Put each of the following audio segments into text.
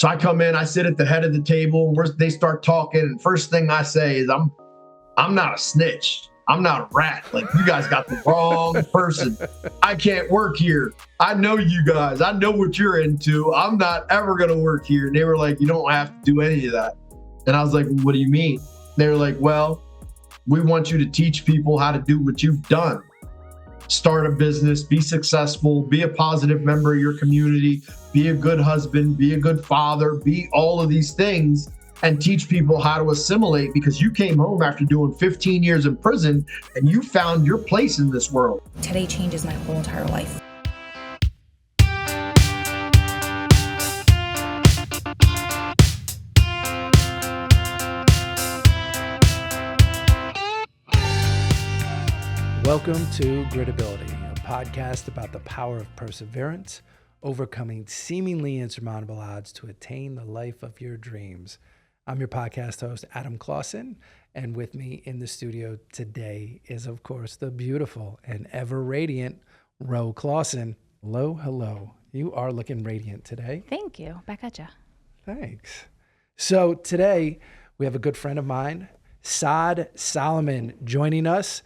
So I come in, I sit at the head of the table, they start talking, and first thing I say is, I'm not a snitch. I'm not a rat. Like, you guys got the wrong person. I can't work here. I know you guys. I know what you're into. I'm not ever going to work here. And they were like, you don't have to do any of that. And I was like, what do you mean? They were like, well, we want you to teach people how to do what you've done. Start a business, be successful, be a positive member of your community, be a good husband, be a good father, be all of these things, and teach people how to assimilate, because you came home after doing 15 years in prison and you found your place in this world. Today changes my whole entire life. Welcome to Gritability, a podcast about the power of perseverance, overcoming seemingly insurmountable odds to attain the life of your dreams. I'm your podcast host, Adam Clausen, and with me in the studio today is, of course, the beautiful and ever radiant Ro Clausen. Hello, hello. You are looking radiant today. Thank you. Back at ya. Thanks. So today we have a good friend of mine, Saad Soliman, joining us,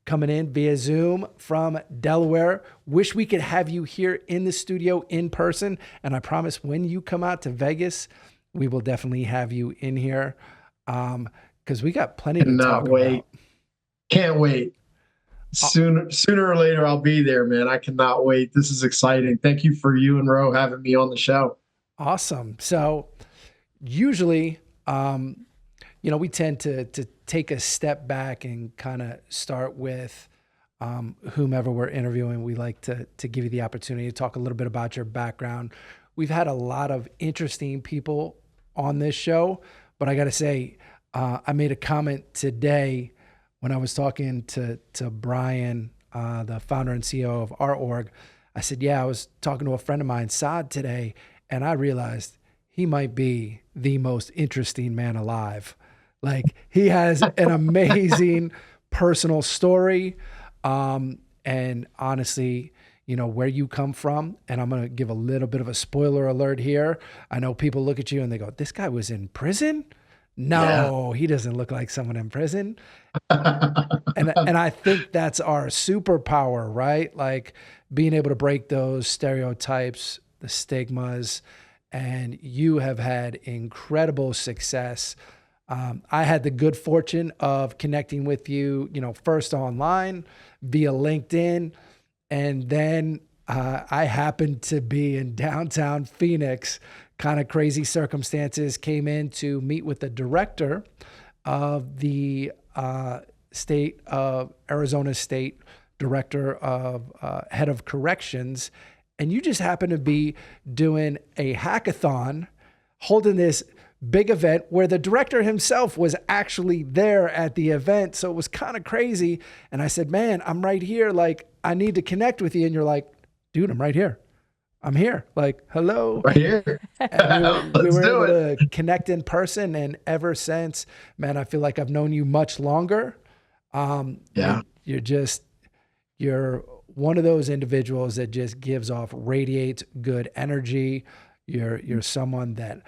coming in via Zoom from Delaware. Wish we could have you here in the studio in person, and I promise when you come out to Vegas, we will definitely have you in here because we got plenty to talk about. Can't wait. Sooner or later, I'll be there, man. I cannot wait. This is exciting. Thank you for you and Ro having me on the show. Awesome. So usually, we tend to take a step back and kind of start with whomever we're interviewing. We like to give you the opportunity to talk a little bit about your background. We've had a lot of interesting people on this show, but I got to say, I made a comment today when I was talking to Brian, the founder and CEO of our org. I said, yeah, I was talking to a friend of mine, Saad, today, and I realized he might be the most interesting man alive. Like, he has an amazing personal story. And honestly, where you come from, and I'm going to give a little bit of a spoiler alert here. I know people look at you and they go, this guy was in prison? No, He doesn't look like someone in prison. and I think that's our superpower, right? Like, being able to break those stereotypes, the stigmas, and you have had incredible success. I had the good fortune of connecting with you, first online via LinkedIn. And then I happened to be in downtown Phoenix, kind of crazy circumstances, came in to meet with the director of the Arizona State Director of Head of Corrections. And you just happened to be doing a hackathon, holding this big event where the director himself was actually there at the event. So it was kind of crazy. And I said, man, I'm right here. Like, I need to connect with you. And you're like, dude, I'm right here. I'm here. Like, hello. Right here. we were able to connect in person. And ever since, man, I feel like I've known you much longer. You're one of those individuals that just gives off, radiates good energy. You're someone that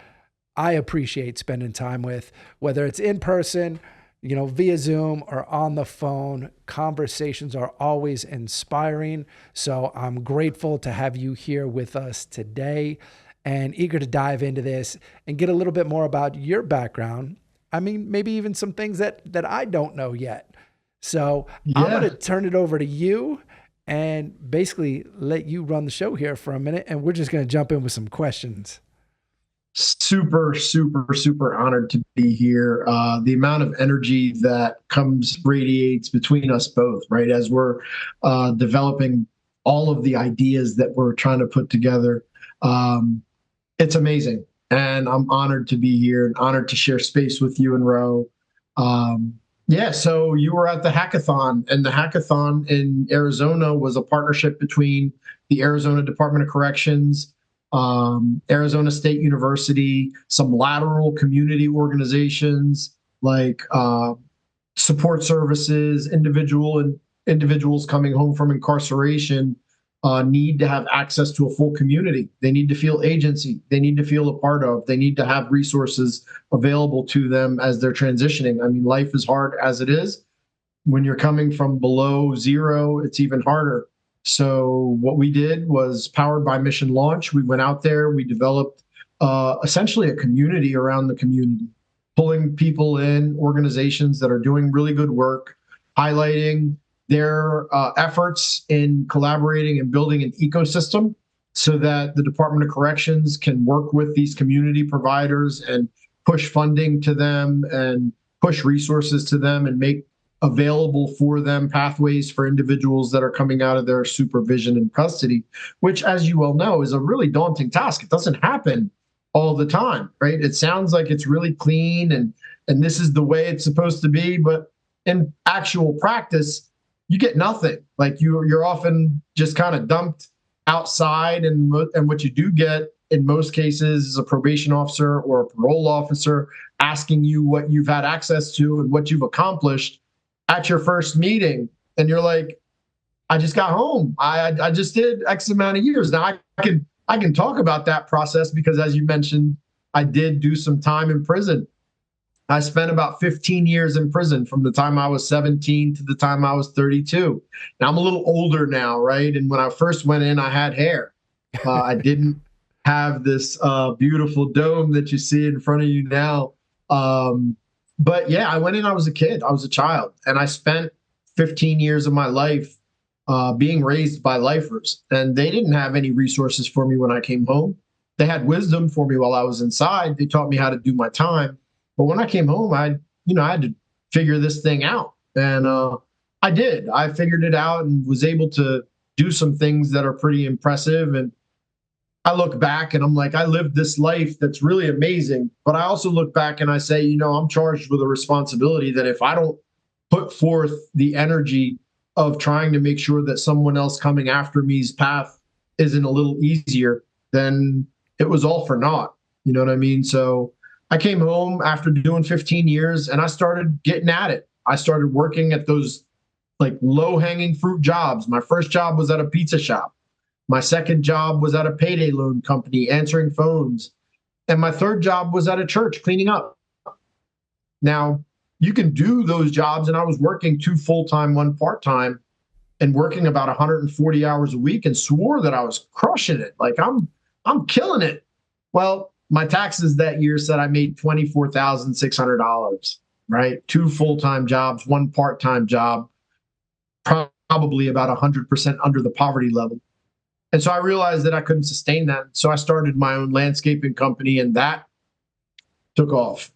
I appreciate spending time with, whether it's in person, via Zoom or on the phone. Conversations are always inspiring. So I'm grateful to have you here with us today and eager to dive into this and get a little bit more about your background. I mean, maybe even some things that I don't know yet. So I'm going to turn it over to you and basically let you run the show here for a minute. And we're just going to jump in with some questions. Super, super, super honored to be here. The amount of energy that radiates between us both, right? As we're developing all of the ideas that we're trying to put together. It's amazing. And I'm honored to be here and honored to share space with you and Ro. So you were at the hackathon, and the hackathon in Arizona was a partnership between the Arizona Department of Corrections, Arizona State University, some lateral community organizations like support services, individuals coming home from incarceration, need to have access to a full community. They need to feel agency. They need to feel a part of. They need to have resources available to them as they're transitioning. I mean, life is hard as it is. When you're coming from below zero, it's even harder. So what we did was, powered by Mission Launch, we went out there, we developed essentially a community around the community, pulling people in, organizations that are doing really good work, highlighting their efforts in collaborating and building an ecosystem so that the Department of Corrections can work with these community providers and push funding to them and push resources to them and make available for them pathways for individuals that are coming out of their supervision and custody, which, as you well know, is a really daunting task. It doesn't happen all the time, right? It sounds like it's really clean and this is the way it's supposed to be, but in actual practice, you get nothing. Like you're often just kind of dumped outside, and what you do get in most cases is a probation officer or a parole officer asking you what you've had access to and what you've accomplished at your first meeting, and you're like, I just got home. I just did X amount of years. Now I can talk about that process because, as you mentioned, I did do some time in prison. I spent about 15 years in prison from the time I was 17 to the time I was 32. Now I'm a little older now, right? And when I first went in, I had hair. I didn't have this beautiful dome that you see in front of you now. But yeah, I went in, I was a kid, I was a child, and I spent 15 years of my life being raised by lifers. And they didn't have any resources for me when I came home. They had wisdom for me while I was inside. They taught me how to do my time. But when I came home, I had to figure this thing out. And I did. I figured it out and was able to do some things that are pretty impressive. And I look back and I'm like, I lived this life that's really amazing. But I also look back and I say, I'm charged with a responsibility that if I don't put forth the energy of trying to make sure that someone else coming after me's path isn't a little easier, then it was all for naught. You know what I mean? So I came home after doing 15 years and I started getting at it. I started working at those like low-hanging fruit jobs. My first job was at a pizza shop. My second job was at a payday loan company, answering phones. And my third job was at a church, cleaning up. Now, you can do those jobs, and I was working 2 full-time, 1 part-time, and working about 140 hours a week, and swore that I was crushing it. Like I'm killing it. Well, my taxes that year said I made $24,600, right? 2 full-time jobs, 1 part-time job, probably about 100% under the poverty level. And so I realized that I couldn't sustain that. So I started my own landscaping company, and that took off.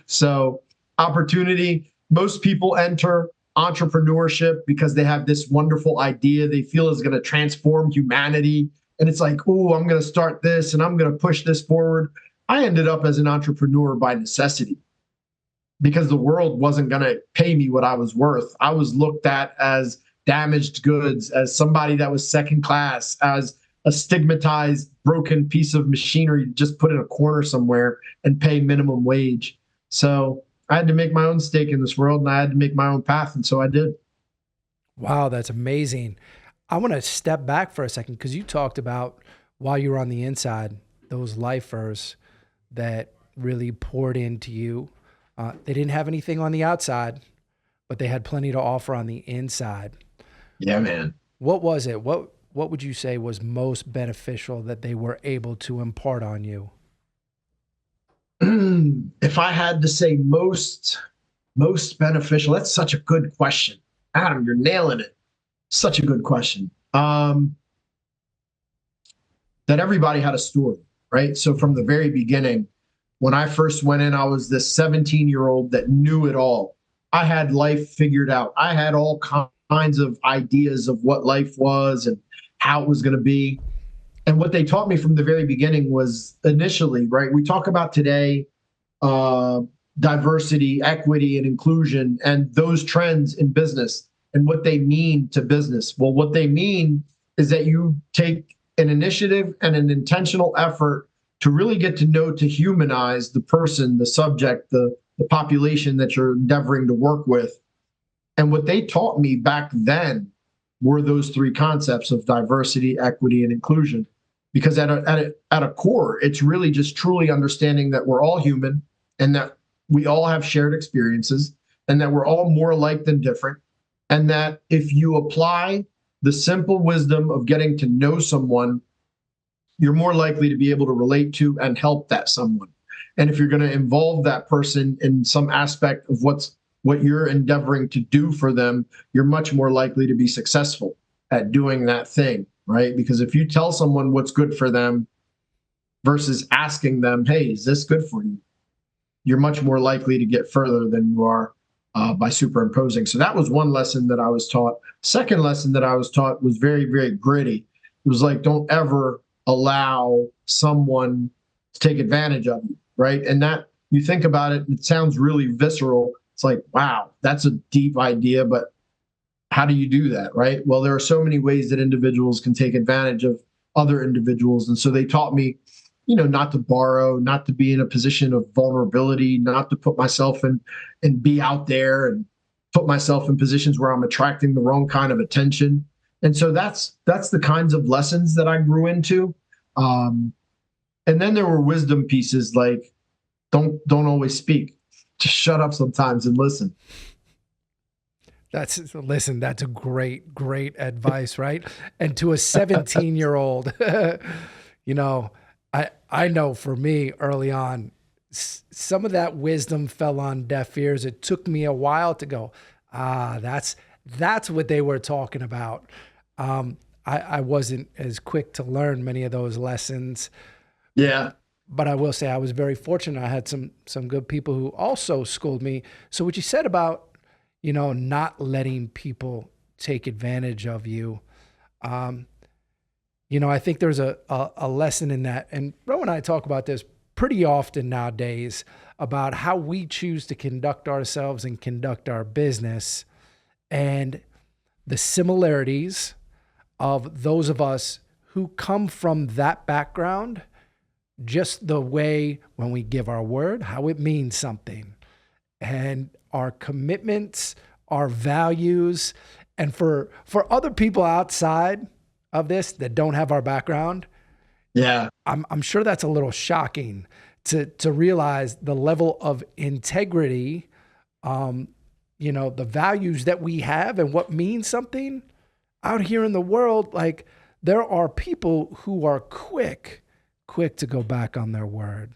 So opportunity, most people enter entrepreneurship because they have this wonderful idea they feel is going to transform humanity. And it's like, oh, I'm going to start this and I'm going to push this forward. I ended up as an entrepreneur by necessity because the world wasn't going to pay me what I was worth. I was looked at as damaged goods, as somebody that was second class, as a stigmatized, broken piece of machinery just put in a corner somewhere and pay minimum wage. So I had to make my own stake in this world, and I had to make my own path, and so I did. Wow, that's amazing. I want to step back for a second because you talked about while you were on the inside, those lifers that really poured into you. They didn't have anything on the outside, but they had plenty to offer on the inside. Yeah, man. What was it? What would you say was most beneficial that they were able to impart on you? If I had to say most beneficial, that's such a good question. Adam, you're nailing it. Such a good question. That everybody had a story, right? So from the very beginning, when I first went in, I was this 17-year-old that knew it all. I had life figured out. I had all kinds of ideas of what life was and how it was going to be. And what they taught me from the very beginning was initially, right? We talk about today, diversity, equity, and inclusion, and those trends in business and what they mean to business. Well, what they mean is that you take an initiative and an intentional effort to really get to know, to humanize the person, the subject, the population that you're endeavoring to work with. And what they taught me back then were those three concepts of diversity, equity, and inclusion. Because at a core, it's really just truly understanding that we're all human and that we all have shared experiences and that we're all more alike than different. And that if you apply the simple wisdom of getting to know someone, you're more likely to be able to relate to and help that someone. And if you're going to involve that person in some aspect of what you're endeavoring to do for them, you're much more likely to be successful at doing that thing, right? Because if you tell someone what's good for them versus asking them, hey, is this good for you? You're much more likely to get further than you are by superimposing. So that was one lesson that I was taught. Second lesson that I was taught was very, very gritty. It was like, don't ever allow someone to take advantage of you, right? And that, you think about it, it sounds really visceral. It's like, wow, that's a deep idea, but how do you do that, right? Well, there are so many ways that individuals can take advantage of other individuals. And so they taught me, not to borrow, not to be in a position of vulnerability, not to put myself in and be out there and put myself in positions where I'm attracting the wrong kind of attention. And so that's the kinds of lessons that I grew into. And then there were wisdom pieces like, don't always speak. Just shut up sometimes and listen. That's a great advice, right? And to a 17-year-old, I know for me early on, some of that wisdom fell on deaf ears. It took me a while to go, that's what they were talking about. I wasn't as quick to learn many of those lessons. Yeah. But I will say I was very fortunate. I had some good people who also schooled me. So what you said about, not letting people take advantage of you, I think there's a lesson in that. And Ro and I talk about this pretty often nowadays about how we choose to conduct ourselves and conduct our business and the similarities of those of us who come from that background, just the way when we give our word, how it means something, and our commitments, our values. And for other people outside of this that don't have our background, yeah, I'm sure that's a little shocking to realize the level of integrity, the values that we have and what means something out here in the world. Like, there are people who are quick to go back on their word,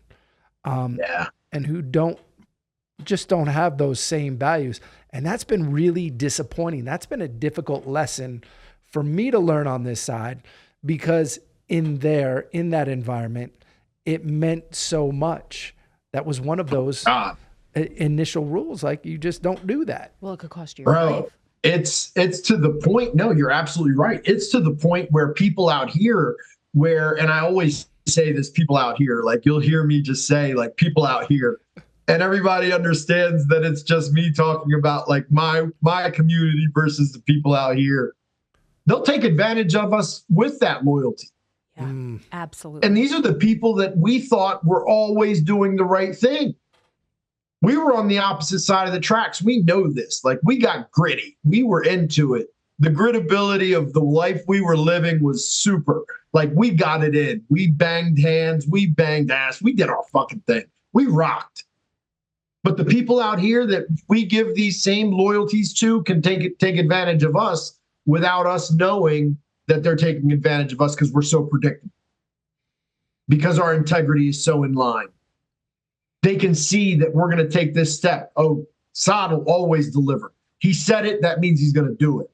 and who don't have those same values. And that's been really disappointing. That's been a difficult lesson for me to learn on this side, because in that environment, it meant so much. That was one of those initial rules. Like, you just don't do that. Well, it could cost you your life. It's to the point. No, you're absolutely right. It's to the point where people out here and I always say this, people out here, like, you'll hear me just say, like, people out here, and everybody understands that it's just me talking about, like, my community versus the people out here. They'll take advantage of us with that loyalty. Yeah, absolutely. And these are the people that we thought were always doing the right thing. We were on the opposite side of the tracks. We know this. Like, we got gritty. We were into it. The gritability of the life we were living was super. Like, we got it in. We banged hands. We banged ass. We did our fucking thing. We rocked. But the people out here that we give these same loyalties to can take advantage of us without us knowing that they're taking advantage of us, because we're so predictable. Because our integrity is so in line. They can see that we're going to take this step. Oh, Saad will always deliver. He said it, that means he's going to do it.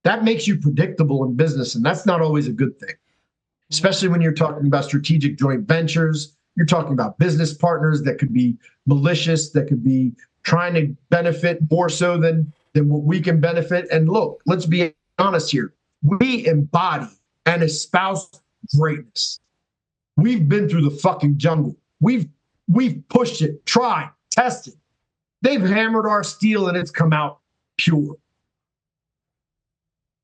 That makes you predictable in business, and that's not always a good thing, especially when you're talking about strategic joint ventures. You're talking about business partners that could be malicious, that could be trying to benefit more so than what we can benefit. And look, let's be honest here. We embody and espouse greatness. We've been through the fucking jungle. We've pushed it, tried, tested. They've hammered our steel and it's come out pure.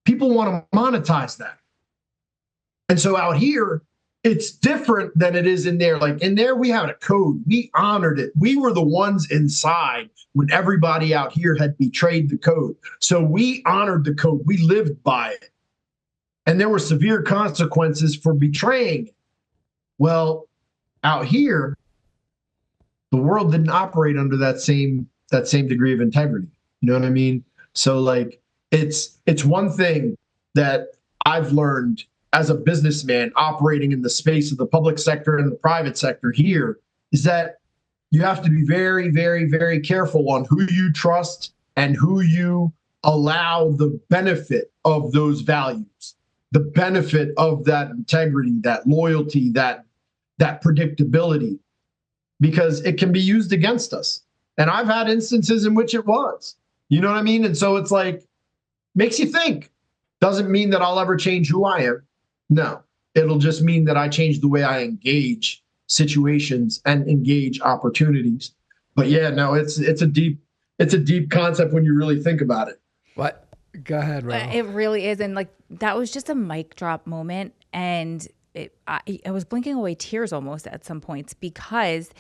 People want to monetize that. And so out here, it's different than it is in there. Like in there, we had a code. We honored it. We were the ones inside when everybody out here had betrayed the code. So we honored the code. We lived by it. And there were severe consequences for betraying it. Well, out here, the world didn't operate under that same degree of integrity. You know what I mean? So like it's one thing that I've learned as a businessman operating in the space of the public sector and the private sector here is that you have to be very, very, very careful on who you trust and who you allow the benefit of those values, the benefit of that integrity, that loyalty, that predictability, because it can be used against us. And I've had instances in which it was, you know what I mean? And so it's like, makes you think. Doesn't mean that I'll ever change who I am. No, it'll just mean that I change the way I engage situations and engage opportunities. But yeah, no, it's a deep concept when you really think about it. What? Go ahead, Ro. It really is. And like, that was just a mic drop moment. And I was blinking away tears almost at some points because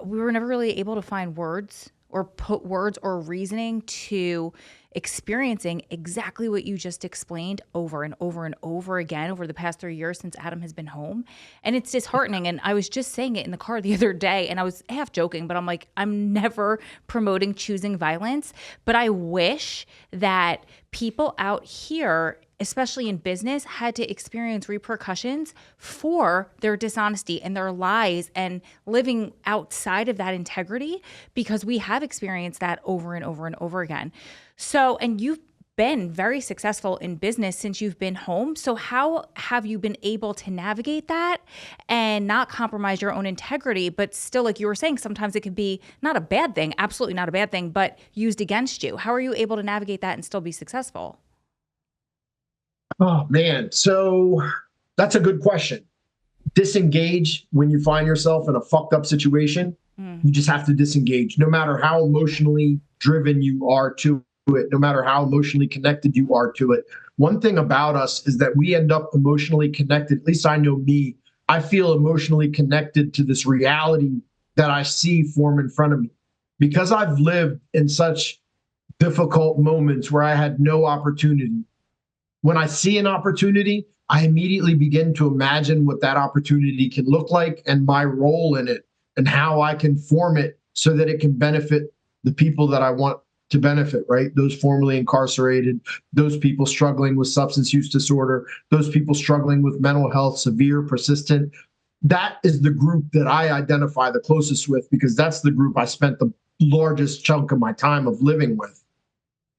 we were never really able to find words or put words or reasoning to experiencing exactly what you just explained over and over and over again over the past 3 years since Adam has been home. And it's disheartening. And I was just saying it in the car the other day, and I was half joking, but I'm like, I'm never promoting choosing violence, but I wish that people out here, especially in business, had to experience repercussions for their dishonesty and their lies and living outside of that integrity, because we have experienced that over and over and over again. So, and you've been very successful in business since you've been home. So how have you been able to navigate that and not compromise your own integrity, but still, like you were saying, sometimes it could be not a bad thing, absolutely not a bad thing, but used against you? How are you able to navigate that and still be successful? Oh, man. So that's a good question. Disengage when you find yourself in a fucked up situation. You just have to disengage, no matter how emotionally driven you are to it, no matter how emotionally connected you are to it. One thing about us is that we end up emotionally connected. At least I know me. I feel emotionally connected to this reality that I see form in front of me. Because I've lived in such difficult moments where I had no opportunity. When I see an opportunity, I immediately begin to imagine what that opportunity can look like and my role in it and how I can form it so that it can benefit the people that I want to benefit, right? Those formerly incarcerated, those people struggling with substance use disorder, those people struggling with mental health, severe, persistent. That is the group that I identify the closest with, because that's the group I spent the largest chunk of my time of living with.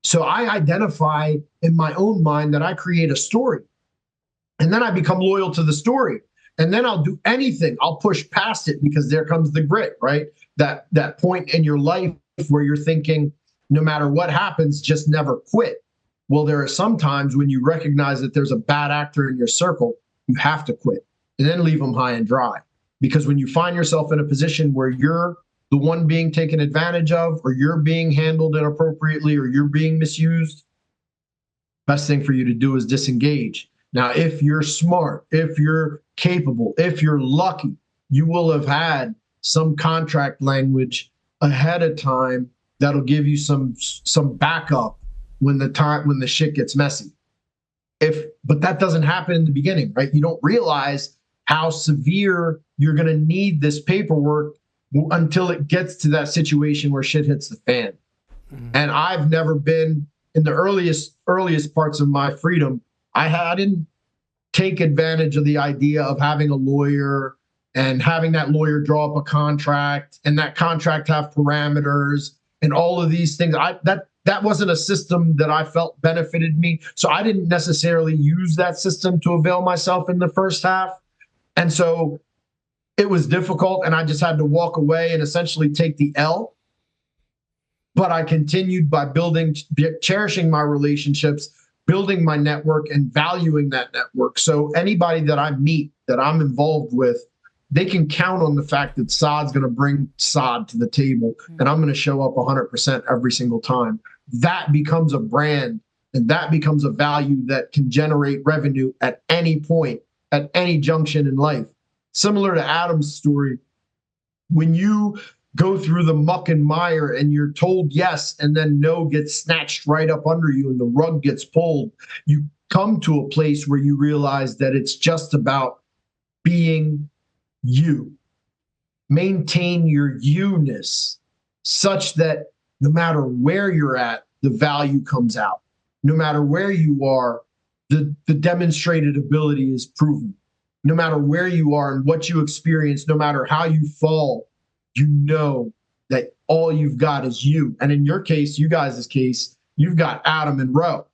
So I identify in my own mind that I create a story, and then I become loyal to the story. And then I'll do anything. I'll push past it, because there comes the grit, right? That point in your life where you're thinking, no matter what happens, just never quit. Well, there are some times when you recognize that there's a bad actor in your circle, you have to quit and then leave them high and dry. Because when you find yourself in a position where you're the one being taken advantage of, or you're being handled inappropriately, or you're being misused, best thing for you to do is disengage. Now, if you're smart, if you're capable, if you're lucky, you will have had some contract language ahead of time that'll give you some backup when the shit gets messy. But that doesn't happen in the beginning, right? You don't realize how severe you're going to need this paperwork until it gets to that situation where shit hits the fan. And I've never been in the earliest parts of my freedom. I didn't take advantage of the idea of having a lawyer and having that lawyer draw up a contract and that contract have parameters and all of these things. That wasn't a system that I felt benefited me. So I didn't necessarily use that system to avail myself in the first half. And so it was difficult, and I just had to walk away and essentially take the L. But I continued by cherishing my relationships, building my network, and valuing that network. So anybody that I meet that I'm involved with, they can count on the fact that Saad's going to bring Saad to the table, and I'm going to show up 100% every single time. That becomes a brand, and that becomes a value that can generate revenue at any point. at any junction in life. Similar to Adam's story, when you go through the muck and mire and you're told yes, and then no gets snatched right up under you and the rug gets pulled, you come to a place where you realize that it's just about being you. Maintain your you-ness such that no matter where you're at, the value comes out. No matter where you are, the demonstrated ability is proven. No matter where you are and what you experience, no matter how you fall, you know that all you've got is you. And in your case, you guys' case, you've got Adam and Ro,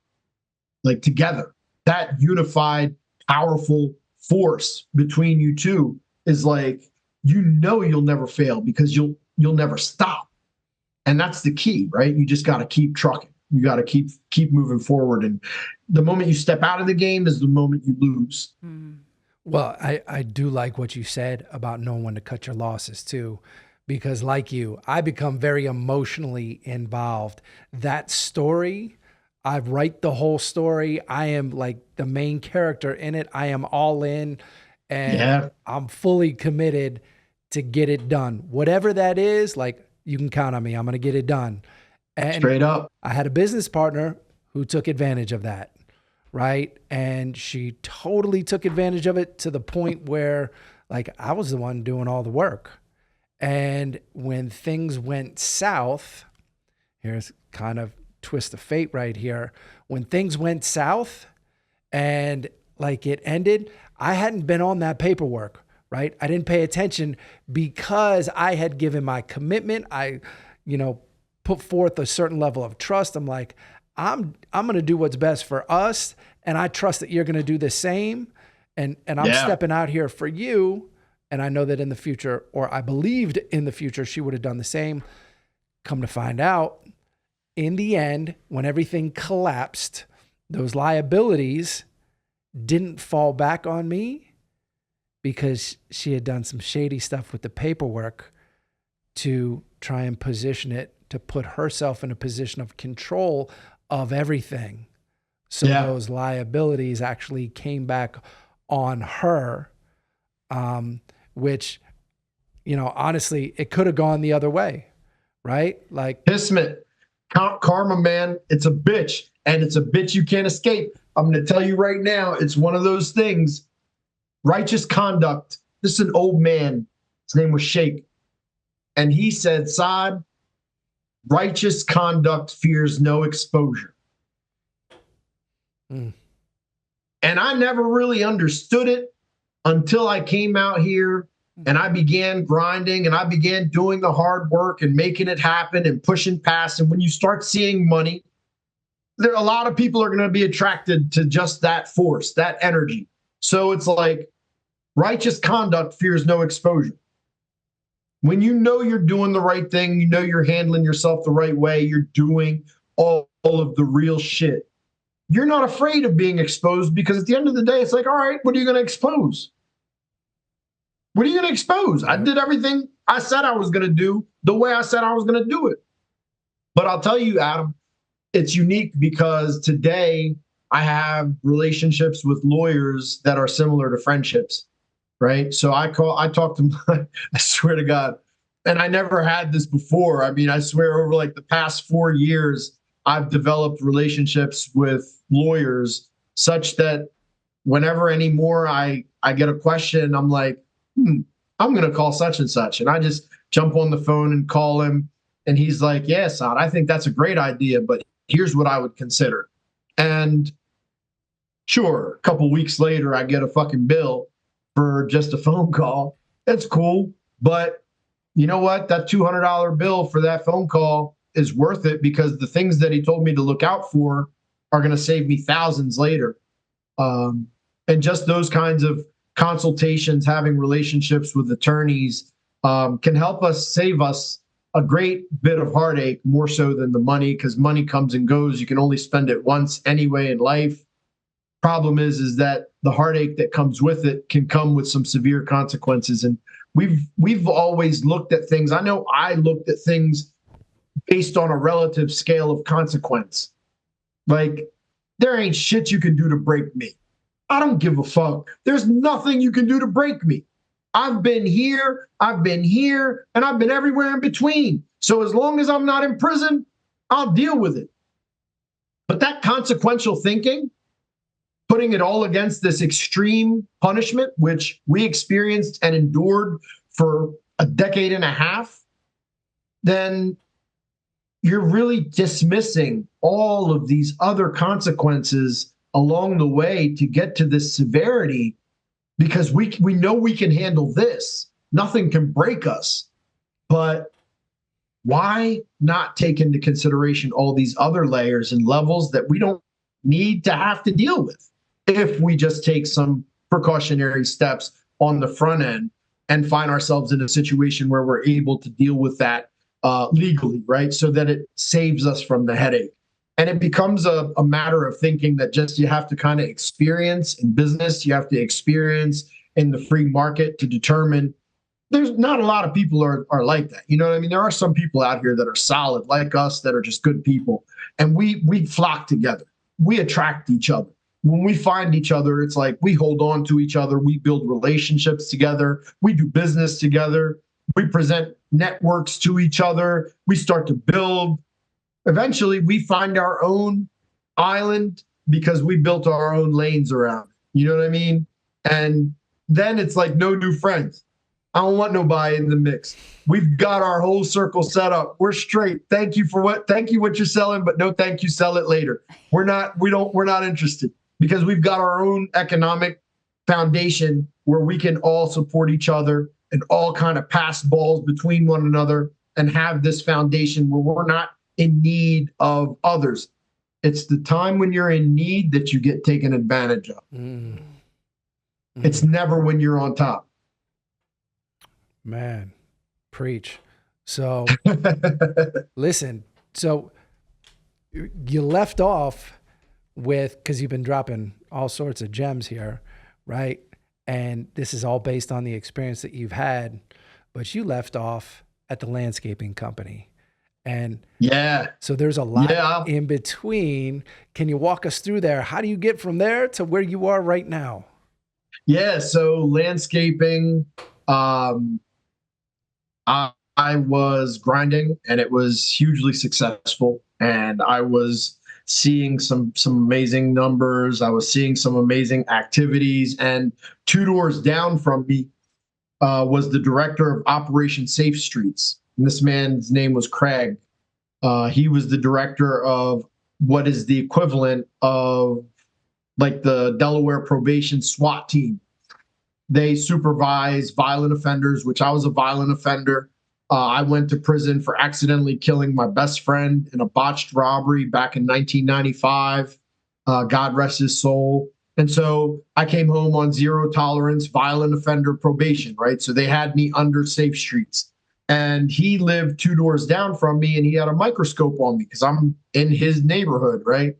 like together. That unified, powerful force between you two is like, you know, you'll never fail because you'll never stop. And that's the key, right? You just got to keep trucking. You got to keep moving forward. And the moment you step out of the game is the moment you lose. Well, I do like what you said about knowing when to cut your losses too, because like you, I become very emotionally involved. That story, I write the whole story. I am like the main character in it. I am all in, and I'm fully committed to get it done. Whatever that is, like, you can count on me. I'm going to get it done. And straight up. I had a business partner who took advantage of that, right? And she totally took advantage of it to the point where, like, I was the one doing all the work. And when things went south, here's kind of twist of fate right here. When things went south and like it ended, I hadn't been on that paperwork, right? I didn't pay attention because I had given my commitment. I, put forth a certain level of trust. I'm like, I'm going to do what's best for us. And I trust that you're going to do the same. And I'm stepping out here for you. And I know that in the future, or I believed in the future, she would have done the same. Come to find out, in the end, when everything collapsed, those liabilities didn't fall back on me because she had done some shady stuff with the paperwork to try and position it to put herself in a position of control of everything. So those liabilities actually came back on her, which, honestly, it could have gone the other way, right? Like, Kismet, karma, man, it's a bitch, and it's a bitch you can't escape. I'm going to tell you right now, it's one of those things. Righteous conduct. This is an old man. His name was Shady. And he said, Saad, righteous conduct fears no exposure. And I never really understood it until I came out here and I began grinding and I began doing the hard work and making it happen and pushing past. And when you start seeing money, a lot of people are going to be attracted to just that force, that energy. So it's like righteous conduct fears no exposure. When you know you're doing the right thing, you know you're handling yourself the right way, you're doing all of the real shit, you're not afraid of being exposed, because at the end of the day, it's like, all right, what are you going to expose? What are you going to expose? I did everything I said I was going to do the way I said I was going to do it. But I'll tell you, Adam, it's unique because today I have relationships with lawyers that are similar to friendships, right? So I talk to my, I swear to God, and I never had this before. I mean, I swear over like the past 4 years, I've developed relationships with lawyers such that whenever anymore I get a question, I'm like, I'm going to call such and such. And I just jump on the phone and call him. And he's like, yeah, Saad, I think that's a great idea, but here's what I would consider. And sure, a couple weeks later, I get a fucking bill for just a phone call. That's cool. But you know what? That $200 bill for that phone call is worth it, because the things that he told me to look out for are going to save me thousands later. And just those kinds of consultations, having relationships with attorneys, can help us, save us a great bit of heartache, more so than the money, because money comes and goes. You can only spend it once anyway in life. Problem is that the heartache that comes with it can come with some severe consequences. And we've always looked at things. I know I looked at things based on a relative scale of consequence. Like, there ain't shit you can do to break me. I don't give a fuck. There's nothing you can do to break me. I've been here, and I've been everywhere in between. So as long as I'm not in prison, I'll deal with it. But that consequential thinking, putting it all against this extreme punishment, which we experienced and endured for a decade and a half, then you're really dismissing all of these other consequences along the way to get to this severity, because we know we can handle this. Nothing can break us. But why not take into consideration all these other layers and levels that we don't need to have to deal with if we just take some precautionary steps on the front end and find ourselves in a situation where we're able to deal with that legally, right? So that it saves us from the headache. And it becomes a matter of thinking that just you have to kind of experience in business, you have to experience in the free market to determine. There's not a lot of people are like that. You know what I mean? There are some people out here that are solid like us, that are just good people. And we flock together. We attract each other. When we find each other, it's like we hold on to each other. We build relationships together. We do business together. We present networks to each other. We start to build. Eventually, we find our own island because we built our own lanes around. You know what I mean? And then it's like no new friends. I don't want nobody in the mix. We've got our whole circle set up. We're straight. Thank you what you're selling, but no thank you, sell it later. We're not interested, because we've got our own economic foundation where we can all support each other and all kind of pass balls between one another and have this foundation where we're not in need of others. It's the time when you're in need that you get taken advantage of. It's never when you're on top. Man, preach. So listen, so you left off with, because you've been dropping all sorts of gems here, right? And this is all based on the experience that you've had, but you left off at the landscaping company. And so there's a lot in between. Can you walk us through there? How do you get from there to where you are right now? Yeah. So landscaping, I was grinding and it was hugely successful. And I was seeing some amazing numbers. I was seeing some amazing activities. And 2 doors down from me was the director of Operation Safe Streets. And this man's name was Craig. He was the director of what is the equivalent of like the Delaware Probation SWAT team. They supervise violent offenders, which I was a violent offender. I went to prison for accidentally killing my best friend in a botched robbery back in 1995. God rest his soul. And so I came home on 0 tolerance, violent offender probation, right? So they had me under Safe Streets. And he lived 2 doors down from me, and he had a microscope on me because I'm in his neighborhood, right?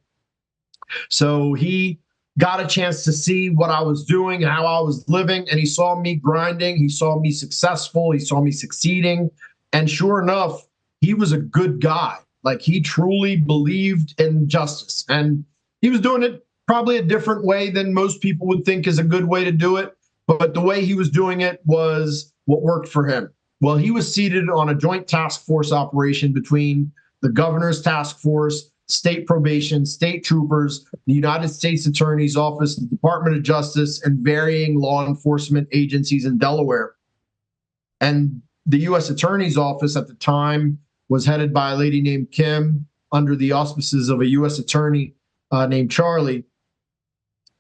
So he got a chance to see what I was doing and how I was living. And he saw me grinding. He saw me successful. He saw me succeeding. And sure enough, he was a good guy. Like, he truly believed in justice. And he was doing it probably a different way than most people would think is a good way to do it. But the way he was doing it was what worked for him. Well, he was seated on a joint task force operation between the governor's task force, state probation, state troopers, the United States Attorney's Office, the Department of Justice, and varying law enforcement agencies in Delaware. And the U.S. Attorney's Office at the time was headed by a lady named Kim under the auspices of a U.S. attorney named Charlie.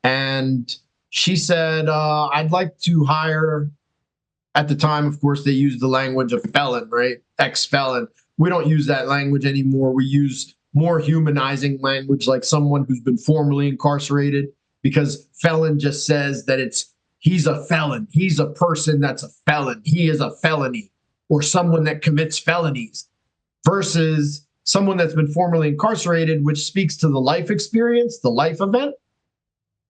And she said, I'd like to hire, at the time, of course, they used the language of felon, right? Ex-felon. We don't use that language anymore. We use more humanizing language, like someone who's been formerly incarcerated, because felon just says that he's a felon. He's a person that's a felon. He is a felony, or someone that commits felonies, versus someone that's been formerly incarcerated, which speaks to the life experience, the life event,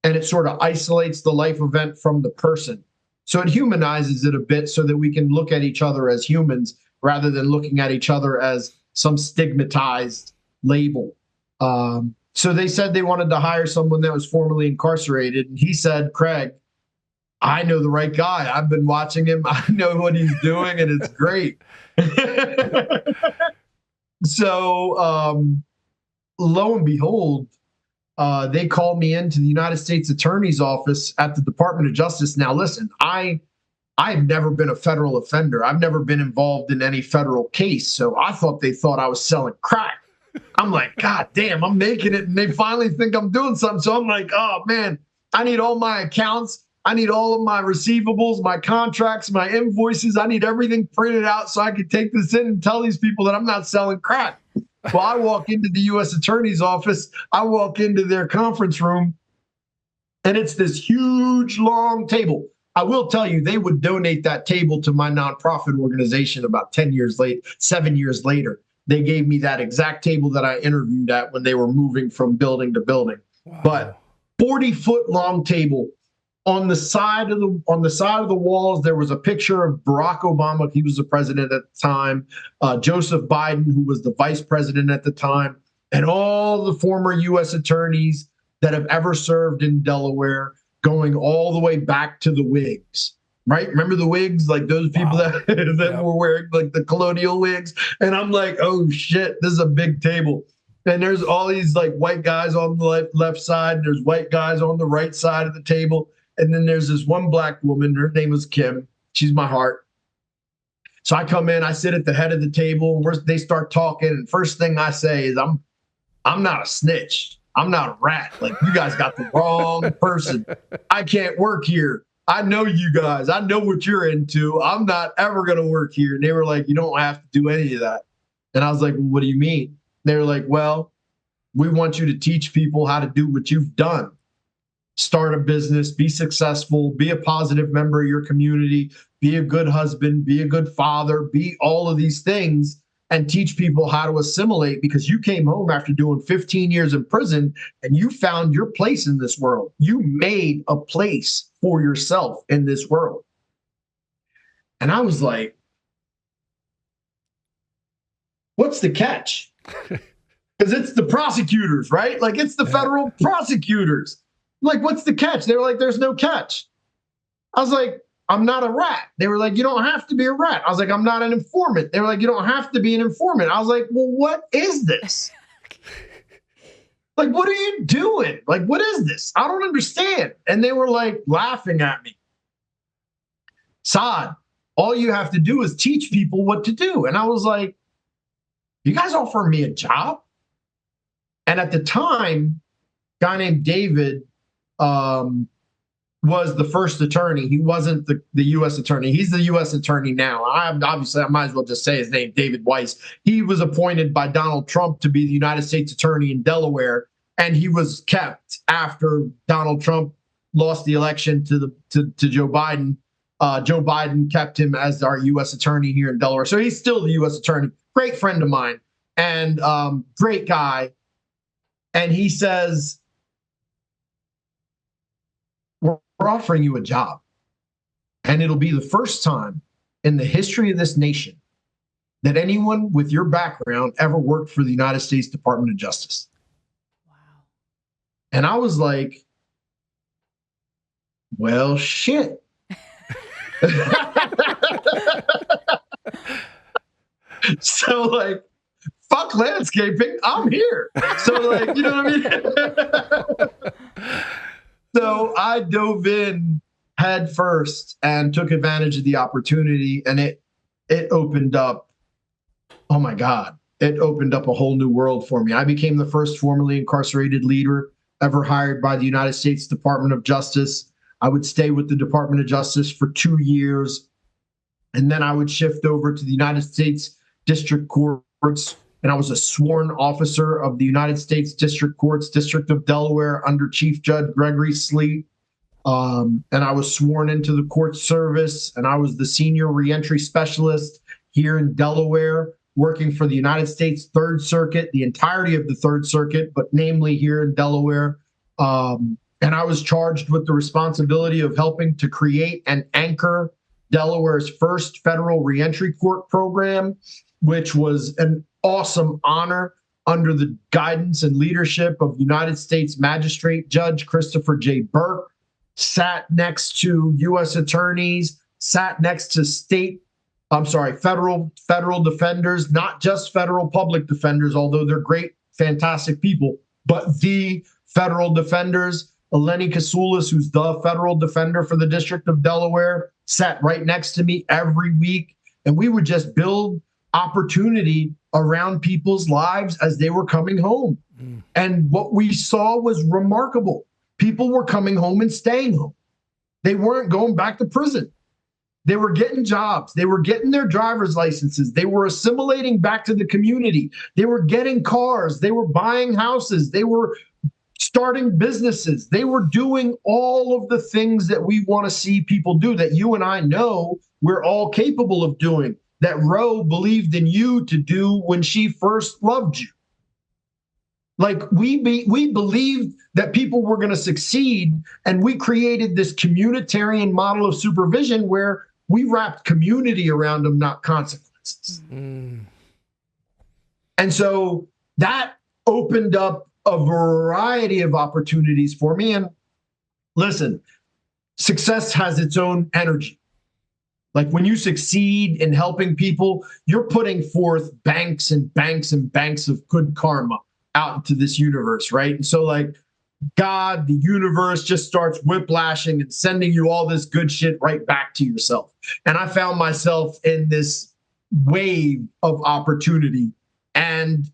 and it sort of isolates the life event from the person. So it humanizes it a bit so that we can look at each other as humans rather than looking at each other as some stigmatized label. So So they said they wanted to hire someone that was formerly incarcerated. And he said, Craig, I know the right guy. I've been watching him. I know what he's doing, and it's great. So lo and behold, they called me into the United States Attorney's Office at the Department of Justice. Now, listen, I've never been a federal offender. I've never been involved in any federal case. So I thought they thought I was selling crack. I'm like, God damn, I'm making it. And they finally think I'm doing something. So I'm like, oh, man, I need all my accounts. I need all of my receivables, my contracts, my invoices. I need everything printed out so I can take this in and tell these people that I'm not selling crack. Well, I walk into the U.S. Attorney's office. I walk into their conference room, and it's this huge, long table. I will tell you, they would donate that table to my nonprofit organization about 7 years later. They gave me that exact table that I interviewed at when they were moving from building to building. Wow. But 40-foot long table. On the side of the walls, there was a picture of Barack Obama. He was the president at the time. Joseph Biden, who was the vice president at the time, and all the former U.S. attorneys that have ever served in Delaware, going all the way back to the wigs. Right? Remember the wigs? Like those people that were wearing like the colonial wigs. And I'm like, oh shit, this is a big table. And there's all these like white guys on the left side. And there's white guys on the right side of the table. And then there's this one black woman. Her name was Kim. She's my heart. So I come in, I sit at the head of the table. They start talking. And first thing I say is, I'm not a snitch. I'm not a rat. Like, you guys got the wrong person. I can't work here. I know you guys. I know what you're into. I'm not ever going to work here. And they were like, you don't have to do any of that. And I was like, well, what do you mean? They were like, well, we want you to teach people how to do what you've done. Start a business, be successful, be a positive member of your community, be a good husband, be a good father, be all of these things, and teach people how to assimilate, because you came home after doing 15 years in prison and you found your place in this world. You made a place for yourself in this world. And I was like, what's the catch? Because it's the prosecutors, right? Like, it's the federal prosecutors. Like, what's the catch? They were like, there's no catch. I was like, I'm not a rat. They were like, you don't have to be a rat. I was like, I'm not an informant. They were like, you don't have to be an informant. I was like, well, what is this? Like, what are you doing? Like, what is this? I don't understand. And they were like laughing at me. Saad, all you have to do is teach people what to do. And I was like, you guys offer me a job? And at the time, a guy named David was the first attorney. He wasn't the U.S. attorney. He's the U.S. attorney now. I might as well just say his name, David Weiss. He was appointed by Donald Trump to be the United States attorney in Delaware, and he was kept after Donald Trump lost the election to Joe Biden. Joe Biden kept him as our U.S. attorney here in Delaware. So he's still the U.S. attorney. Great friend of mine and great guy. And he says, we're offering you a job, and it'll be the first time in the history of this nation that anyone with your background ever worked for the United States Department of Justice. Wow. And I was like, well, shit. So, like, fuck landscaping, I'm here. So, like, you know what I mean? So I dove in head first and took advantage of the opportunity, and it opened up, oh my God, it opened up a whole new world for me. I became the first formerly incarcerated leader ever hired by the United States Department of Justice. I would stay with the Department of Justice for 2 years, and then I would shift over to the United States District Courts, and I was a sworn officer of the United States District Courts, District of Delaware, under Chief Judge Gregory Sleet. And I was sworn into the court service, and I was the senior reentry specialist here in Delaware, working for the United States Third Circuit, the entirety of the Third Circuit, but namely here in Delaware. And I was charged with the responsibility of helping to create and anchor Delaware's first federal reentry court program, which was an awesome honor. under the guidance and leadership of United States Magistrate Judge Christopher J. Burke, sat next to U.S. attorneys, sat next to federal defenders, not just federal public defenders, although they're great, fantastic people, but the federal defenders. Eleni Kasoulis, who's the federal defender for the District of Delaware, sat right next to me every week. And we would just build opportunity around people's lives as they were coming home. And what we saw was remarkable. People were coming home and staying home. They weren't going back to prison. They were getting jobs. They were getting their driver's licenses. They were assimilating back to the community. They were getting cars. They were buying houses. They were starting businesses. They were doing all of the things that we want to see people do, that you and I know we're all capable of doing, that Ro believed in you to do when she first loved you. Like we believed that people were going to succeed, and we created this communitarian model of supervision where we wrapped community around them, not consequences. And so that opened up a variety of opportunities for me. And listen, success has its own energy. Like when you succeed in helping people, you're putting forth banks and banks and banks of good karma out into this universe, right? And so like God, the universe just starts whiplashing and sending you all this good shit right back to yourself. And I found myself in this wave of opportunity. And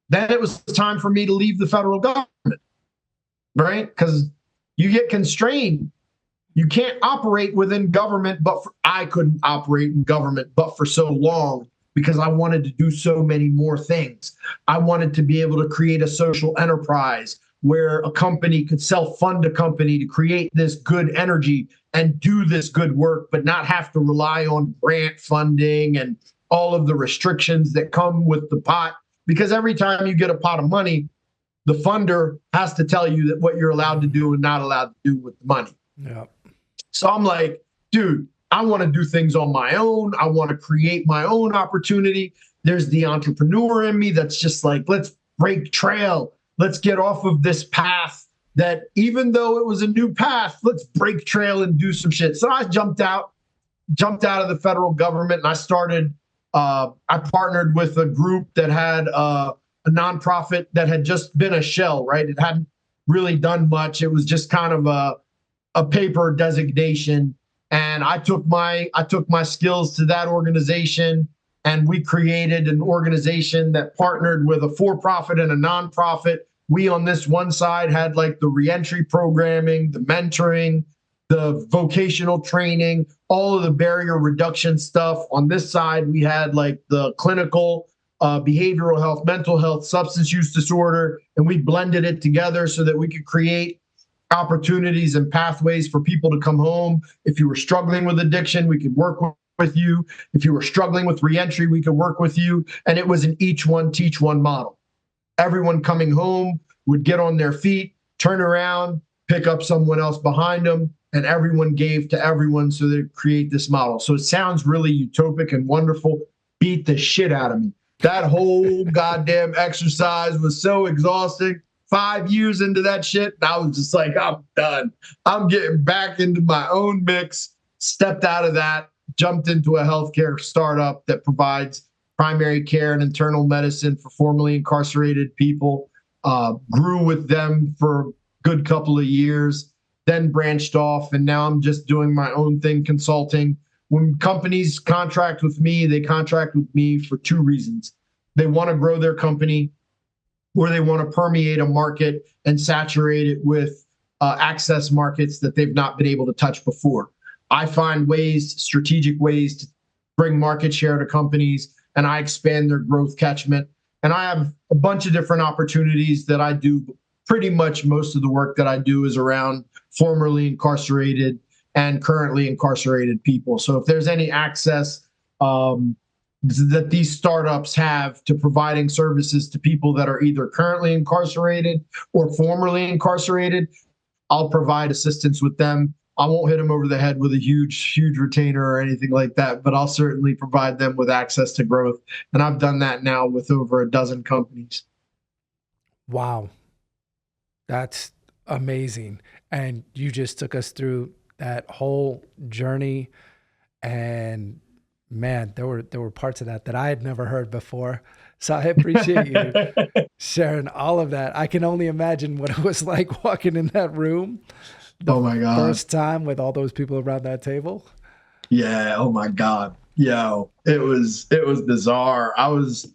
then it was time for me to leave the federal government, right? Because you get constrained. You can't operate within government, I couldn't operate in government but for so long because I wanted to do so many more things. I wanted to be able to create a social enterprise where a company could self-fund a company to create this good energy and do this good work, but not have to rely on grant funding and all of the restrictions that come with the pot. Because every time you get a pot of money, the funder has to tell you that what you're allowed to do and not allowed to do with the money. Yeah. So I'm like, dude, I want to do things on my own. I want to create my own opportunity. There's the entrepreneur in me that's just like, let's break trail. Let's get off of this path that even though it was a new path, let's break trail and do some shit. So I jumped out of the federal government, and I started, I partnered with a group that had a nonprofit that had just been a shell, right? It hadn't really done much. It was just kind of a paper designation. And I took my skills to that organization, and we created an organization that partnered with a for-profit and a nonprofit. We on this one side had like the reentry programming, the mentoring, the vocational training, all of the barrier reduction stuff. On this side, we had like the clinical, behavioral health, mental health, substance use disorder, and we blended it together so that we could create opportunities and pathways for people to come home. If you were struggling with addiction, we could work with you. If you were struggling with reentry, we could work with you. And it was an each one, teach one model. Everyone coming home would get on their feet, turn around, pick up someone else behind them, and everyone gave to everyone so they create this model. So it sounds really utopic and wonderful. Beat the shit out of me. That whole goddamn exercise was so exhausting. 5 years into that shit, I was just like, I'm done. I'm getting back into my own mix, stepped out of that, jumped into a healthcare startup that provides primary care and internal medicine for formerly incarcerated people, grew with them for a good couple of years, then branched off, and now I'm just doing my own thing, consulting. When companies contract with me, they contract with me for two reasons. They want to grow their company, or they want to permeate a market and saturate it with access markets that they've not been able to touch before. I find ways, strategic ways to bring market share to companies, and I expand their growth catchment. And I have a bunch of different opportunities that I do. Pretty much most of the work that I do is around formerly incarcerated and currently incarcerated people. So if there's any access that these startups have to providing services to people that are either currently incarcerated or formerly incarcerated, I'll provide assistance with them. I won't hit them over the head with a huge retainer or anything like that, but I'll certainly provide them with access to growth. And I've done that now with over a dozen companies. Wow. That's amazing. And you just took us through that whole journey, and man, there were parts of that I had never heard before. So I appreciate you sharing all of that. I can only imagine what it was like walking in that room the Oh my God. first time with all those people around that table. Yeah. Oh my God. Yo, it was bizarre. I was,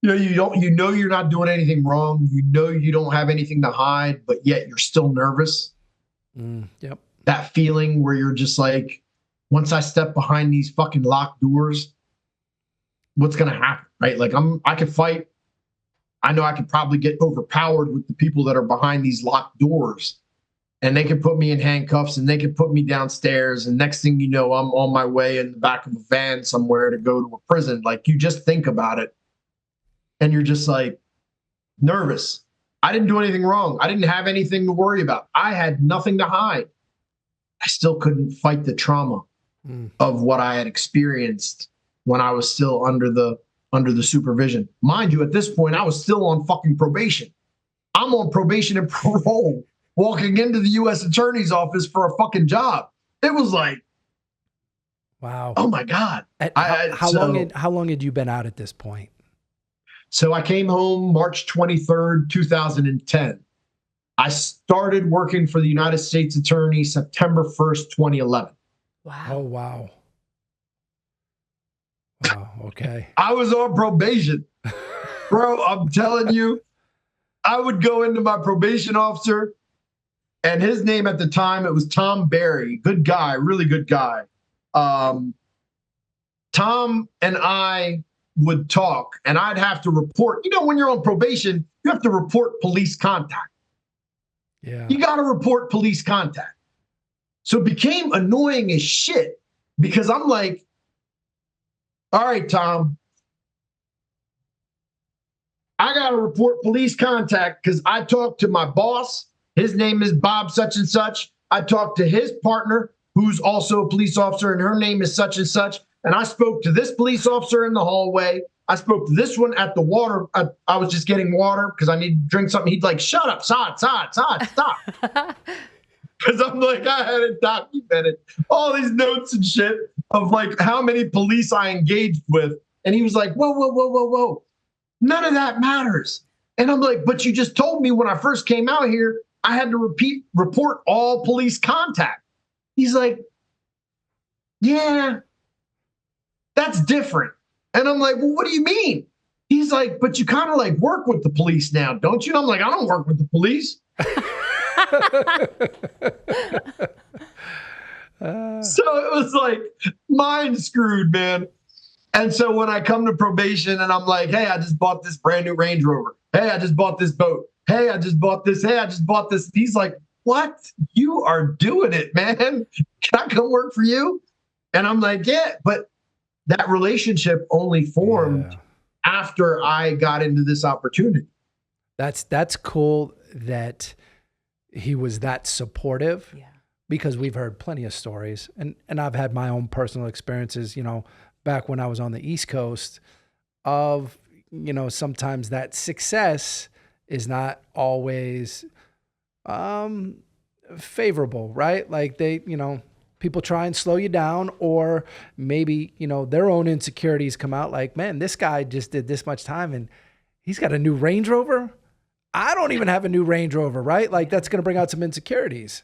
you know you're not doing anything wrong. You know you don't have anything to hide, but yet you're still nervous. Yep. That feeling where you're just like, once I step behind these fucking locked doors, what's gonna happen, right? Like I could fight. I know I could probably get overpowered with the people that are behind these locked doors, and they could put me in handcuffs and they could put me downstairs. And next thing you know, I'm on my way in the back of a van somewhere to go to a prison. Like, you just think about it and you're just like nervous. I didn't do anything wrong. I didn't have anything to worry about. I had nothing to hide. I still couldn't fight the trauma of what I had experienced when I was still under the supervision. Mind you, at this point, I was still on fucking probation. I'm on probation and parole, walking into the U.S. Attorney's office for a fucking job. It was like, wow. Oh my God. How long had you been out at this point? So I came home March 23rd, 2010. I started working for the United States Attorney September 1st, 2011. Wow. Oh, wow. Wow. Okay. I was on probation. Bro, I'm telling you, I would go into my probation officer, and his name at the time, it was Tom Barry. Good guy, really good guy. Tom and I would talk, and I'd have to report. You know, when you're on probation, you have to report police contact. Yeah. You got to report police contact. So it became annoying as shit, because I'm like, all right, Tom, I got to report police contact because I talked to my boss. His name is Bob such and such. I talked to his partner, who's also a police officer, and her name is such and such. And I spoke to this police officer in the hallway. I spoke to this one at the water. I was just getting water because I need to drink something. He'd like, shut up, Saad, stop. Because I'm like, I had it documented, all these notes and shit of like how many police I engaged with. And he was like, whoa. None of that matters. And I'm like, but you just told me when I first came out here, I had to report all police contact. He's like, yeah, that's different. And I'm like, well, what do you mean? He's like, but you kind of like work with the police now, don't you? And I'm like, I don't work with the police. So it was like mind screwed, man. And so when I come to probation and I'm like, hey, I just bought this brand new Range Rover. Hey, I just bought this boat. Hey, I just bought this. Hey, I just bought this. He's like, what? You are doing it, man. Can I come work for you? And I'm like, yeah, but that relationship only formed after I got into this opportunity. That's cool that he was that supportive, because we've heard plenty of stories, and I've had my own personal experiences, you know, back when I was on the East Coast of, you know, sometimes that success is not always favorable, right? Like they, you know, people try and slow you down, or maybe, you know, their own insecurities come out like, man, this guy just did this much time and he's got a new Range Rover. I don't even have a new Range Rover, right? Like that's going to bring out some insecurities.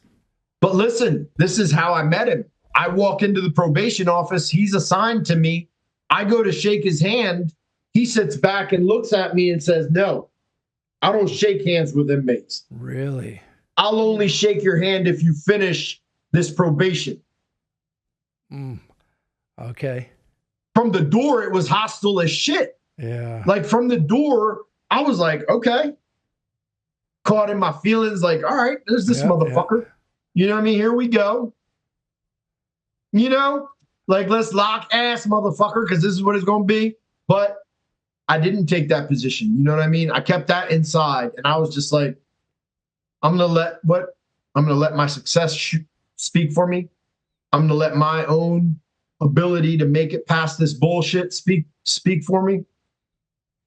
But listen, this is how I met him. I walk into the probation office. He's assigned to me. I go to shake his hand. He sits back and looks at me and says, no, I don't shake hands with inmates. Really? I'll only shake your hand if you finish this probation. Okay. From the door, it was hostile as shit. Yeah. Like from the door, I was like, okay. Caught in my feelings, like, all right, there's this motherfucker. Yeah. You know what I mean? Here we go. You know, like, let's lock ass, motherfucker, because this is what it's going to be. But I didn't take that position. You know what I mean? I kept that inside, and I was just like, I'm going to let my success speak for me. I'm going to let my own ability to make it past this bullshit speak for me.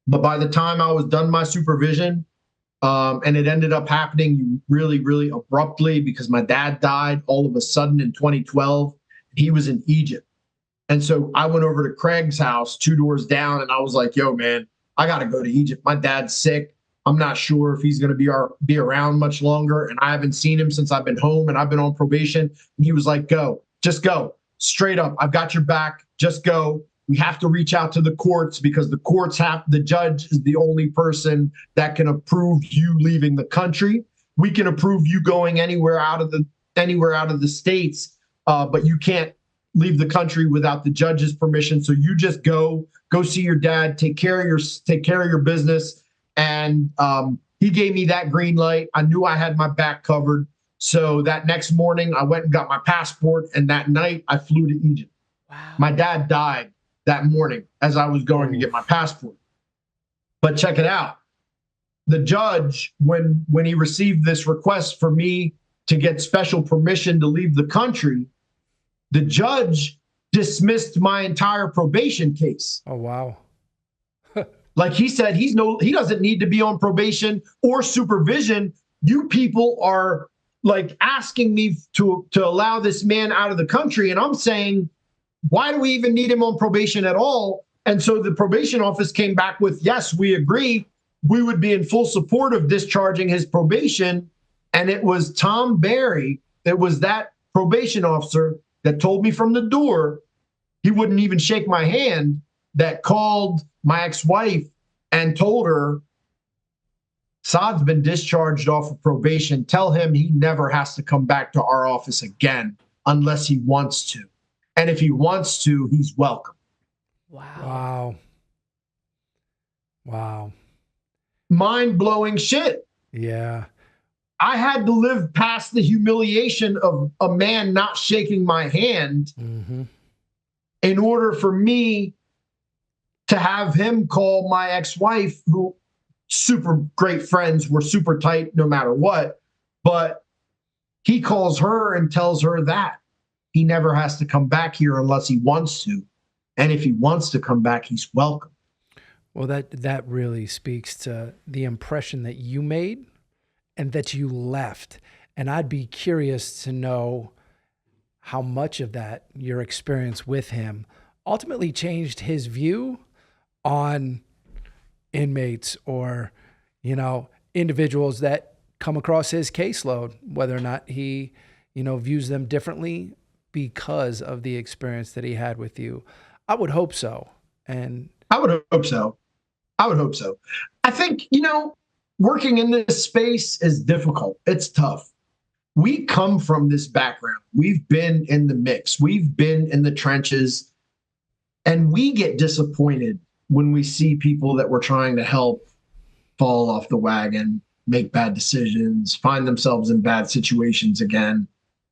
But by the time I was done my supervision, And it ended up happening really, really abruptly because my dad died all of a sudden in 2012. He was in Egypt. And so I went over to Craig's house 2 doors down and I was like, yo, man, I got to go to Egypt. My dad's sick. I'm not sure if he's going to be around much longer. And I haven't seen him since I've been home and I've been on probation. And he was like, go, just go straight up. I've got your back. Just go. We have to reach out to the courts because the judge is the only person that can approve you leaving the country. We can approve you going anywhere out of the states, but you can't leave the country without the judge's permission. So you just go see your dad, take care of your business. And he gave me that green light. I knew I had my back covered. So that next morning I went and got my passport. And that night I flew to Egypt. Wow. My dad died that morning as I was going to get my passport. But check it out. The judge, when he received this request for me to get special permission to leave the country, the judge dismissed my entire probation case. Oh, wow. Like he said, he doesn't need to be on probation or supervision. You people are like asking me to allow this man out of the country. And I'm saying, why do we even need him on probation at all? And so the probation office came back with, yes, we agree. We would be in full support of discharging his probation. And it was Tom Barry, it was that probation officer that told me from the door, he wouldn't even shake my hand, that called my ex-wife and told her, Saad's been discharged off of probation. Tell him he never has to come back to our office again unless he wants to. And if he wants to, he's welcome. Wow. Mind-blowing shit. Yeah. I had to live past the humiliation of a man not shaking my hand in order for me to have him call my ex-wife, who super great friends, were super tight no matter what, but he calls her and tells her that he never has to come back here unless he wants to. And if he wants to come back, he's welcome. Well, that really speaks to the impression that you made and that you left. And I'd be curious to know how much of that, your experience with him, ultimately changed his view on inmates or, individuals that come across his caseload, whether or not he, views them differently because of the experience that he had with you. I would hope so. And I would hope so. I think, working in this space is difficult. It's tough. We come from this background. We've been in the mix. We've been in the trenches. And we get disappointed when we see people that we're trying to help fall off the wagon, make bad decisions, find themselves in bad situations again.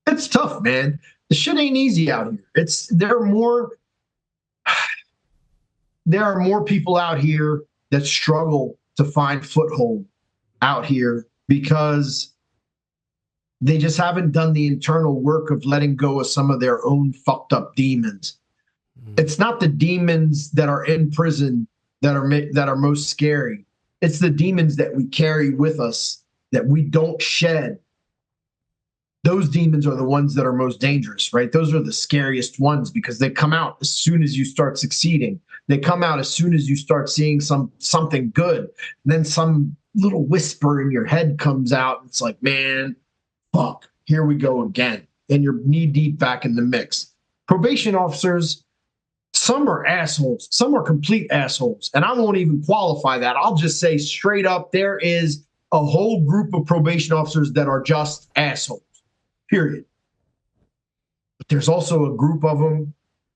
It's tough, man. The shit ain't easy out here. There are more people out here that struggle to find foothold out here because they just haven't done the internal work of letting go of some of their own fucked up demons. It's not the demons that are in prison that are most scary. It's the demons that we carry with us that we don't shed. Those demons are the ones that are most dangerous, right? Those are the scariest ones because they come out as soon as you start succeeding. They come out as soon as you start seeing something good. And then some little whisper in your head comes out. It's like, man, fuck, here we go again. And you're knee deep back in the mix. Probation officers, some are assholes. Some are complete assholes. And I won't even qualify that. I'll just say straight up, there is a whole group of probation officers that are just assholes, period. But there's also a group of them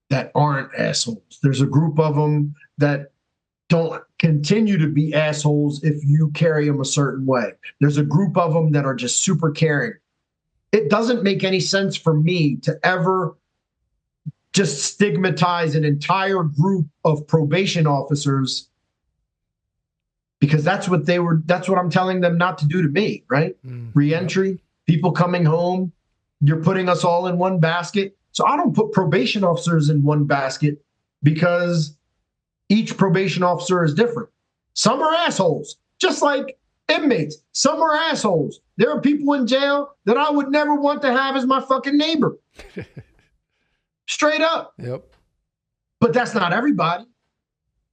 that aren't assholes. There's a group of them that don't continue to be assholes if you carry them a certain way. There's a group of them that are just super caring. It doesn't make any sense for me to ever just stigmatize an entire group of probation officers because that's what I'm telling them not to do to me, right? Reentry, people coming home, you're putting us all in one basket. So I don't put probation officers in one basket because each probation officer is different. Some are assholes, just like inmates. Some are assholes. There are people in jail that I would never want to have as my fucking neighbor. Straight up. Yep. But that's not everybody.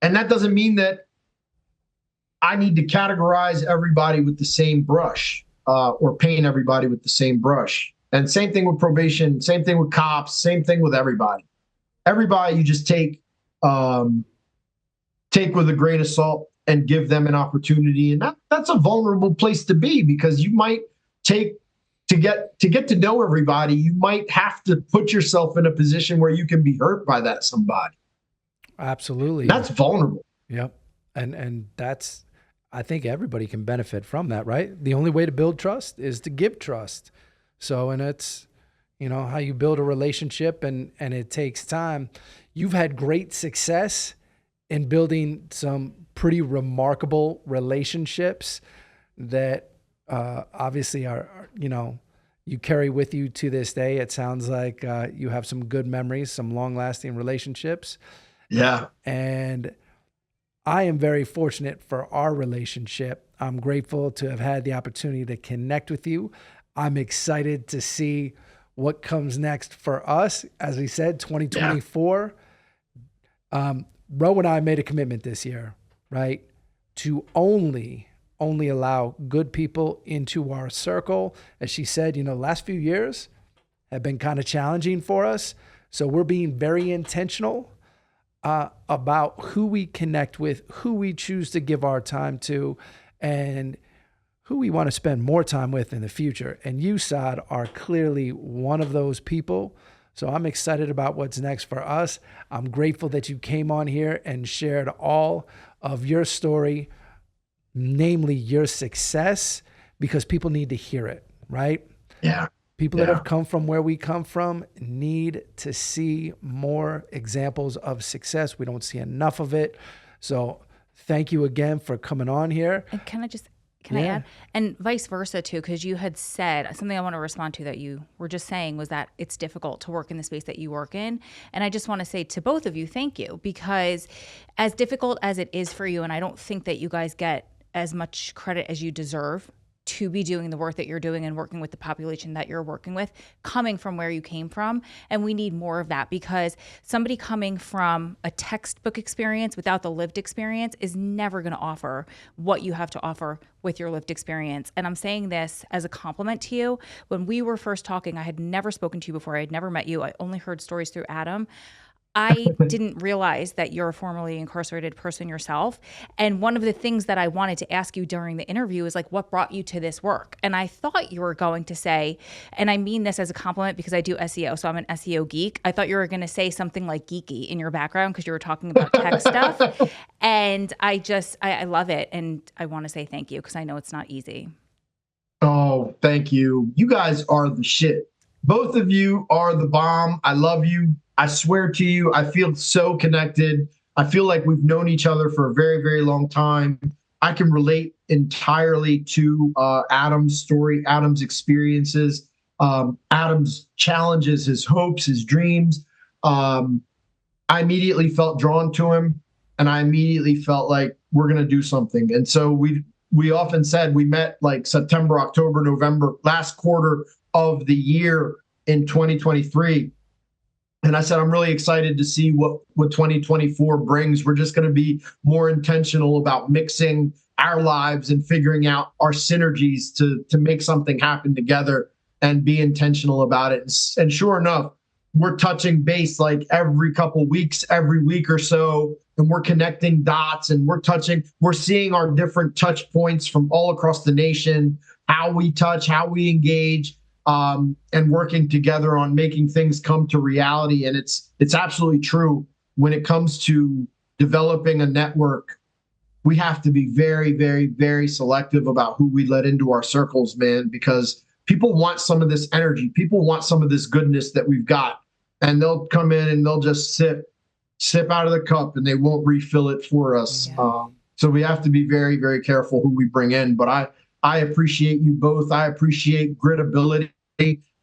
And that doesn't mean that I need to categorize everybody with the same brush or paint everybody with the same brush. And same thing with probation, same thing with cops, same thing with everybody. Everybody you just take with a grain of salt and give them an opportunity. And that's a vulnerable place to be, because you might to get to know everybody, you might have to put yourself in a position where you can be hurt by that somebody. Absolutely. That's vulnerable. Yep. And that's, I think everybody can benefit from that, right? The only way to build trust is to give trust. So, and it's, how you build a relationship, and it takes time. You've had great success in building some pretty remarkable relationships that obviously are, you carry with you to this day. It sounds like you have some good memories, some long-lasting relationships. Yeah. And I am very fortunate for our relationship. I'm grateful to have had the opportunity to connect with you. I'm excited to see what comes next for us. As we said, 2024. Yeah. Ro and I made a commitment this year, right, to only allow good people into our circle. As she said, last few years have been kind of challenging for us. So we're being very intentional about who we connect with, who we choose to give our time to, and who we want to spend more time with in the future. And you, Saad, are clearly one of those people. So I'm excited about what's next for us. I'm grateful that you came on here and shared all of your story, namely your success, because people need to hear it, right? Yeah. People that have come from where we come from need to see more examples of success. We don't see enough of it. So thank you again for coming on here. And can I add? And vice versa too, because you had said something I want to respond to that you were just saying was that it's difficult to work in the space that you work in. And I just want to say to both of you, thank you, because as difficult as it is for you, and I don't think that you guys get as much credit as you deserve to be doing the work that you're doing and working with the population that you're working with, coming from where you came from. And we need more of that, because somebody coming from a textbook experience without the lived experience is never going to offer what you have to offer with your lived experience. And I'm saying this as a compliment to you. When we were first talking, I had never spoken to you before. I had never met you. I only heard stories through Adam. I didn't realize that you're a formerly incarcerated person yourself. And one of the things that I wanted to ask you during the interview is like, what brought you to this work? And I thought you were going to say, and I mean this as a compliment because I do SEO, so I'm an SEO geek. I thought you were going to say something like geeky in your background because you were talking about tech stuff. And I love it. And I want to say thank you because I know it's not easy. Oh, thank you. You guys are the shit. Both of you are the bomb. I love you. I swear to you, I feel so connected. I feel like we've known each other for a very, very long time. I can relate entirely to Adam's story, Adam's experiences, Adam's challenges, his hopes, his dreams. I immediately felt drawn to him, and I immediately felt like we're going to do something. And so we often said we met like September, October, November, last quarter of the year in 2023. And I said, I'm really excited to see what 2024 brings. We're just going to be more intentional about mixing our lives and figuring out our synergies to make something happen together and be intentional about it. And sure enough, we're touching base like every couple weeks, every week or so, and we're connecting dots and we're seeing our different touch points from all across the nation, how we touch, how we engage. And working together on making things come to reality. And it's absolutely true. When it comes to developing a network, we have to be very, very, very selective about who we let into our circles, man, because people want some of this energy. People want some of this goodness that we've got, and they'll come in and they'll just sip out of the cup and they won't refill it for us. Yeah. So we have to be very, very careful who we bring in. But I appreciate you both. I appreciate Gritability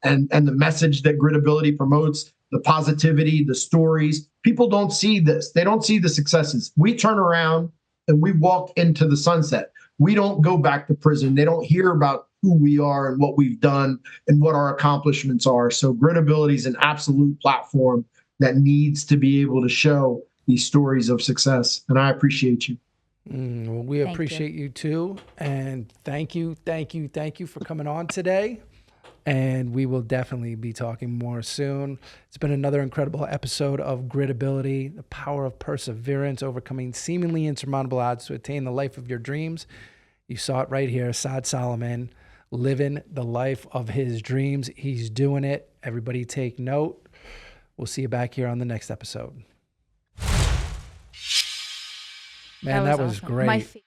and the message that Gritability promotes, the positivity, the stories. People don't see this. They don't see the successes. We turn around and we walk into the sunset. we don't go back to prison. They don't hear about who we are and what we've done and what our accomplishments are. So Gritability is an absolute platform that needs to be able to show these stories of success. And I appreciate you. Well, we appreciate you too. And thank you for coming on today. And we will definitely be talking more soon. It's been another incredible episode of Gritability, the power of perseverance, overcoming seemingly insurmountable odds to attain the life of your dreams. You saw it right here, Saad Soliman, living the life of his dreams. He's doing it. Everybody take note. We'll see you back here on the next episode. Man, that was awesome. great.